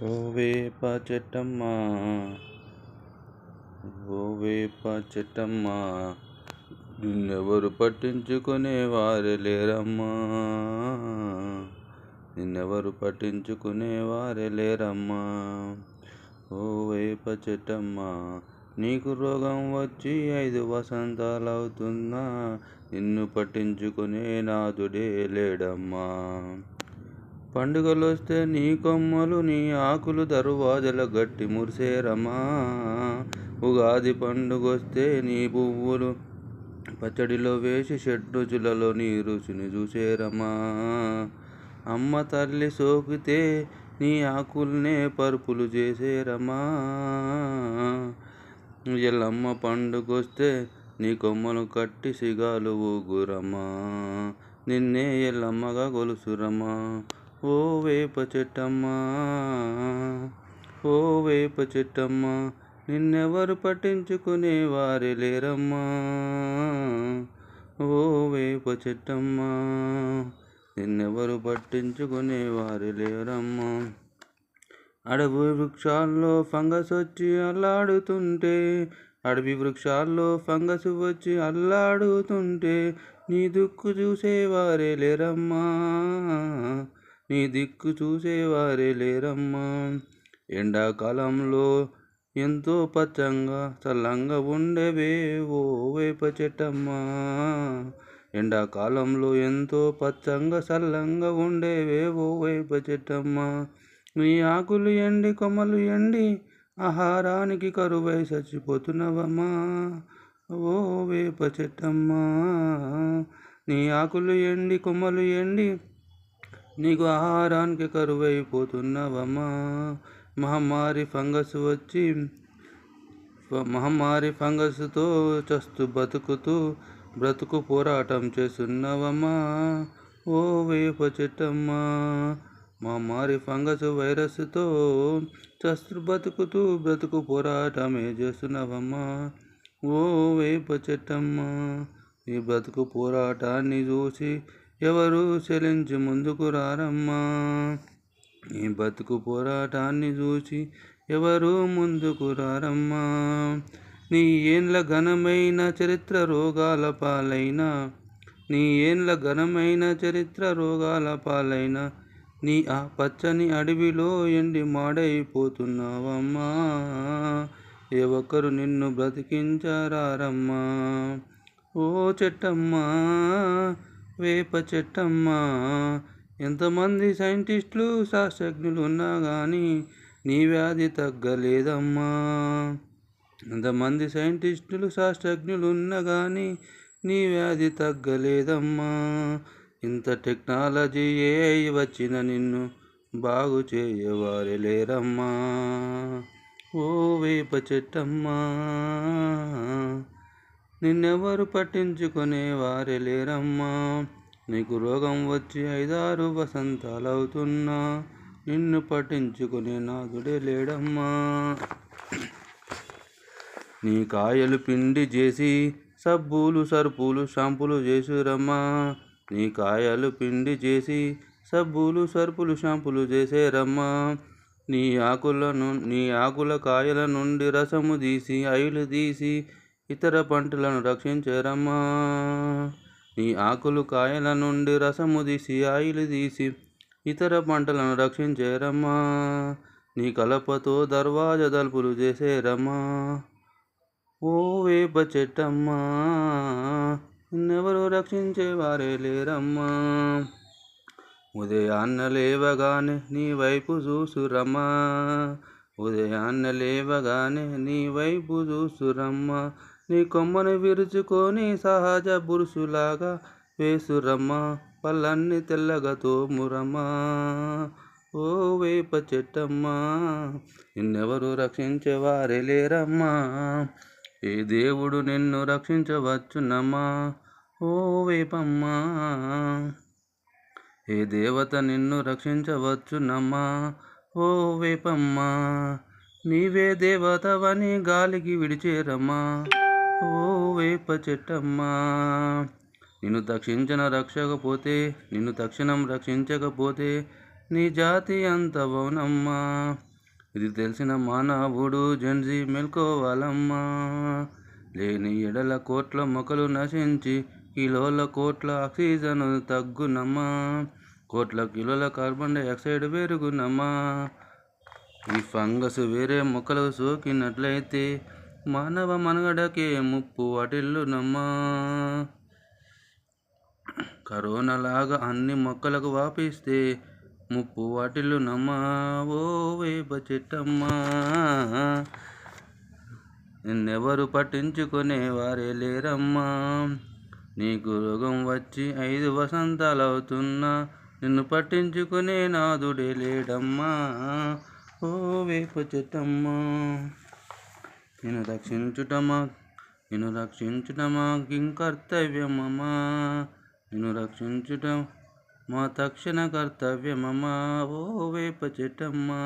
ఓ వేప చెట్టమ్మ, ఓ వేప చెట్టమ్మ, నిన్నెవరు పట్టించుకునే వారే లేరమ్మా, నిన్నెవరు పట్టించుకునే వారే లేరమ్మా. ఓ వేప చెట్టమ్మ, నీకు రోగం వచ్చి 5 వసంతాలవుతున్నా, నిన్ను పట్టించుకునే నాదుడే లేడమ్మా. పండుగలొస్తే నీ కొమ్మలు నీ ఆకులు దర్వాజల గట్టి మురిసేరమ్మా. ఉగాది పండుగొస్తే నీ పువ్వులు పచ్చడిలో వేసి షడ్రుచులలో నీ రుచిని చూసేరమ్మా. అమ్మ తల్లి సోకితే నీ ఆకుల్నే పరుపులు చేసేరమ్మా. ఎల్లమ్మ పండుగొస్తే నీ కొమ్మలు కట్టి సిగాలు ఊగురమ్మా. నిన్నే ఎల్లమ్మగా గొలుసురమ్మా. ఓ వేప చెట్టమ్మా, ఓ వేప చెట్టమ్మా, నిన్నెవరు పట్టించుకునే వారే లేరమ్మా. ఓ వేప చెట్టమ్మా, నిన్నెవరు పట్టించుకునే వారే లేరమ్మా. అడవి వృక్షాల్లో ఫంగస్ వచ్చి అల్లాడుతుంటే, అడవి వృక్షాల్లో ఫంగస్ వచ్చి అల్లాడుతుంటే, నీ దిక్కు చూసేవారే లేరమ్మా, నీ దిక్కు చూసేవారే లేరమ్మా. ఎండాకాలంలో ఎంతో పచ్చంగా చల్లంగా ఉండేవే ఓ వేప చెట్టమ్మా. ఎండాకాలంలో ఎంతో పచ్చంగా చల్లంగా ఉండేవే ఓ వేప చెట్టమ్మా. నీ ఆకులు ఎండి కొమ్మలు ఎండి ఆహారానికి కరువై చచ్చిపోతున్నవమ్మా. ఓ వేప చెట్టమ్మా, నీ ఆకులు ఎండి కొమ్మలు ఎండి నీకు ఆహారానికి కరువైపోతున్నవమ్మా. మహమ్మారి ఫంగస్తో చస్తూ బ్రతుకు పోరాటం చేస్తున్నవమ్మా. ఓ వేప చెట్టమ్మా, మహమ్మారి ఫంగస్ వైరస్తో చస్తూ బ్రతుకు పోరాటమే చేస్తున్నవమ్మా. ఓ వేప చెట్టమ్మా, ఈ బ్రతుకు పోరాటాన్ని చూసి ఎవరు చెలించి ముందుకు రారమ్మా. ఈ బతుకు పోరాటాన్ని చూసి ఎవరు ముందుకు రారమ్మా. నీ ఏండ్ల ఘనమైన చరిత్ర రోగాల పాలైన, నీ ఏండ్ల ఘనమైన చరిత్ర రోగాల పాలైన, నీ ఆ పచ్చని అడవిలో ఎండి మాడైపోతున్నావమ్మా. ఏ ఒక్కరు నిన్ను బ్రతికించరారమ్మా. ఓ చెట్టమ్మా, వేప చెట్టమ్మా, ఎంతమంది సైంటిస్టులు శాస్త్రజ్ఞులు ఉన్నా కానీ నీ వ్యాధి తగ్గలేదమ్మా. ఎంతమంది సైంటిస్టులు శాస్త్రజ్ఞులు ఉన్నా కానీ నీ వ్యాధి తగ్గలేదమ్మా. ఇంత టెక్నాలజీ ఏఐ వచ్చిన నిన్ను బాగు చేయవారే లేరమ్మా. ఓ వేప చెట్టమ్మా, నిన్నెవరు పట్టించుకునే వారే లేరమ్మా. నీకు రోగం వచ్చి 5-6 వసంతాలవుతున్నా, నిన్ను పట్టించుకునే నాదుడే లేడమ్మా. నీ కాయలు పిండి చేసి సబ్బులు సరుపులు షాంపులు చేసురమ్మా. నీ కాయలు పిండి చేసి సబ్బులు సరుపులు షాంపులు చేసేరమ్మా. నీ ఆకుల కాయల నుండి రసము తీసి ఆయిల్ తీసి ఇతర పంటలను రక్షించేరమ్మా. నీ ఆకులు కాయల నుండి రసము తీసి ఆయిల్ తీసి ఇతర పంటలను రక్షించేరమ్మా. నీ కలపతో దర్వాజ తలుపులు చేసేరమ్మా. ఓ వేప చెట్టమ్మా, నిన్నెవరు రక్షించేవారే లేరమ్మా. ఉదయాన్న లేవగానే నీ వైపు చూసురమ్మా, ఉదయాన్న లేవగానే నీ వైపు చూసురమ్మా. నీ కొమ్మను విరుచుకొని సహజ బురుసులాగా వేసురమ్మా, పళ్ళన్ని తెల్లగా తోమురమ్మా. ఓ వేప చెట్టమ్మా, నిన్నెవరు రక్షించేవారే లేరమ్మా. ఏ దేవుడు నిన్ను రక్షించవచ్చునమ్మా. ఓ వేపమ్మా, ఏ దేవత నిన్ను రక్షించవచ్చునమ్మా. ఓ వేపమ్మా, నీవే దేవతవని గాలికి విడిచేరమ్మా. ఓ వేప చెట్టమ్మా, నిన్ను తక్షణం రక్షించకపోతే నీ జాతి అంత అవునమ్మా. ఇది తెలిసిన మానవుడు జెన్జీ మేల్కోవాలమ్మా. లేని ఎడల కోట్ల మొక్కలు నశించి కిలోల కోట్ల ఆక్సిజన్ తగ్గునమ్మా. కోట్ల కిలోల కార్బన్ డైఆక్సైడ్ పెరుగునమ్మా. ఈ ఫంగస్ వేరే మొక్కలకు సోకినట్లయితే మానవ మనుగడకే ముప్పు వాటిల్లునమ్మా. కరోనా లాగా అన్ని మొక్కలకు వ్యాపిస్తే ముప్పు వాటిల్లునమ్మా. ఓ వేప చెట్టమ్మా, నిన్నెవరు పట్టించుకునే వారే లేరమ్మా. నీకు రోగం వచ్చి 5 వసంతాలవుతున్నా నిన్ను పట్టించుకునే నాదుడే లేడమ్మా. ఓ వేప చెట్టమ్మా, నిన్ను రక్షించుట మా కర్తవ్యమమ్మా. నిన్ను రక్షించుట మా తక్షణ కర్తవ్యమమ్మా. ఓ వేప చెట్టమ్మా.